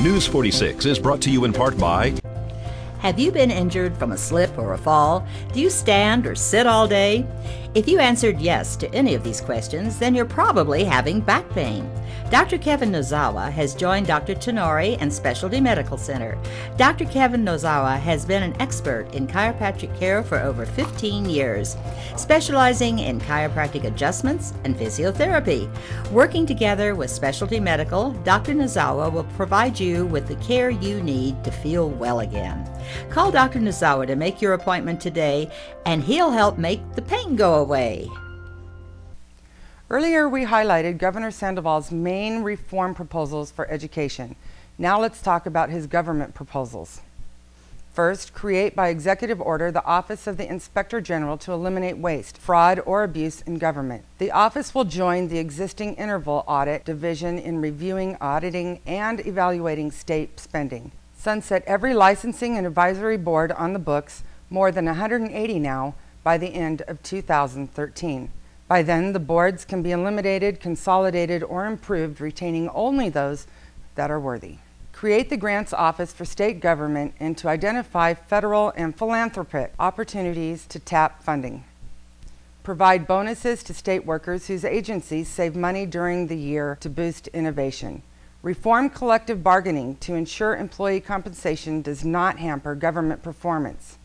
News 46 is brought to you in part by... Have you been injured from a slip or a fall? Do you stand or sit all day? If you answered yes to any of these questions, then you're probably having back pain. Dr. Kevin Nozawa has joined Dr. Tenori and Specialty Medical Center. Dr. Kevin Nozawa has been an expert in chiropractic care for over 15 years, specializing in chiropractic adjustments and physiotherapy. Working together with Specialty Medical, Dr. Nozawa will provide you with the care you need to feel well again. Call Dr. Nozawa to make your appointment today, and he'll help make the pain go away. Earlier, we highlighted Governor Sandoval's main reform proposals for education. Now let's talk about his government proposals. First, create by executive order the Office of the Inspector General to eliminate waste, fraud, or abuse in government. The office will join the existing Interval Audit Division in reviewing, auditing, and evaluating state spending. Sunset every licensing and advisory board on the books, more than 180 now, by the end of 2013. By then, the boards can be eliminated, consolidated, or improved, retaining only those that are worthy. Create the Grants Office for state government and to identify federal and philanthropic opportunities to tap funding. Provide bonuses to state workers whose agencies save money during the year to boost innovation. Reform collective bargaining to ensure employee compensation does not hamper government performance.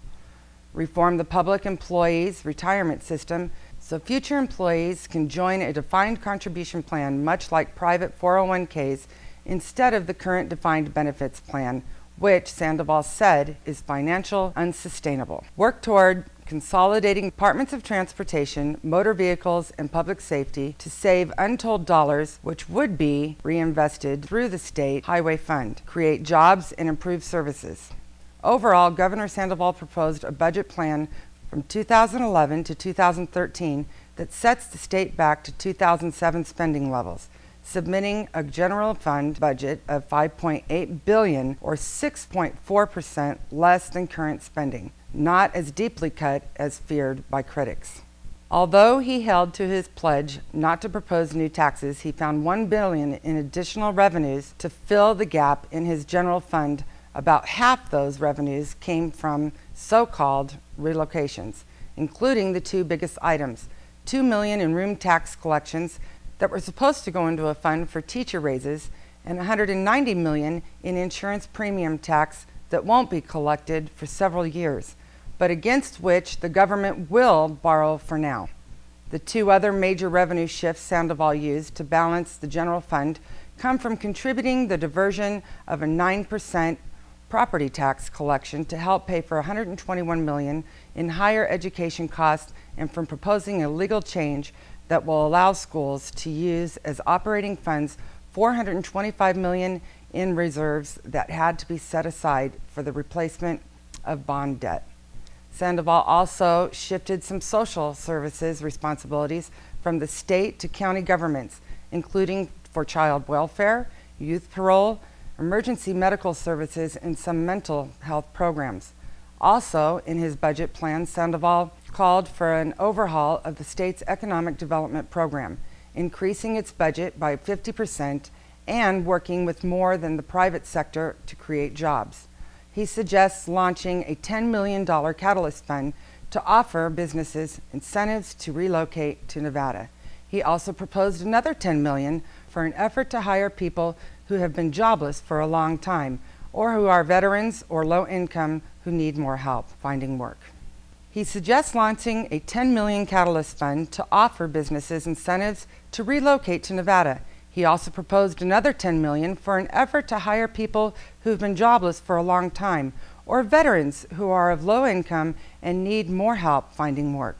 Reform the public employees' retirement system so future employees can join a defined contribution plan much like private 401ks instead of the current defined benefits plan, which Sandoval said is financially unsustainable. Work toward consolidating departments of transportation, motor vehicles, and public safety to save untold dollars, which would be reinvested through the state highway fund, create jobs, and improve services. Overall, Governor Sandoval proposed a budget plan from 2011 to 2013 that sets the state back to 2007 spending levels, submitting a general fund budget of $5.8 billion or 6.4% less than current spending, not as deeply cut as feared by critics. Although he held to his pledge not to propose new taxes, he found $1 billion in additional revenues to fill the gap in his general fund. About half those revenues came from so-called relocations, including the two biggest items, $2 million in room tax collections that were supposed to go into a fund for teacher raises and $190 million in insurance premium tax that won't be collected for several years, but against which the government will borrow for now. The two other major revenue shifts Sandoval used to balance the general fund come from contributing the diversion of a 9% property tax collection to help pay for $121 million in higher education costs and from proposing a legal change that will allow schools to use as operating funds $425 million in reserves that had to be set aside for the replacement of bond debt. Sandoval also shifted some social services responsibilities from the state to county governments, including for child welfare, youth parole, emergency medical services, and some mental health programs. Also, in his budget plan, Sandoval called for an overhaul of the state's economic development program, increasing its budget by 50% and working with more than the private sector to create jobs. He suggests launching a $10 million catalyst fund to offer businesses incentives to relocate to Nevada. He also proposed another $10 million for an effort to hire people who have been jobless for a long time, or who are veterans or low income who need more help finding work. He suggests launching a $10 million catalyst fund to offer businesses incentives to relocate to Nevada. He also proposed another $10 million for an effort to hire people who've been jobless for a long time, or veterans who are of low income and need more help finding work.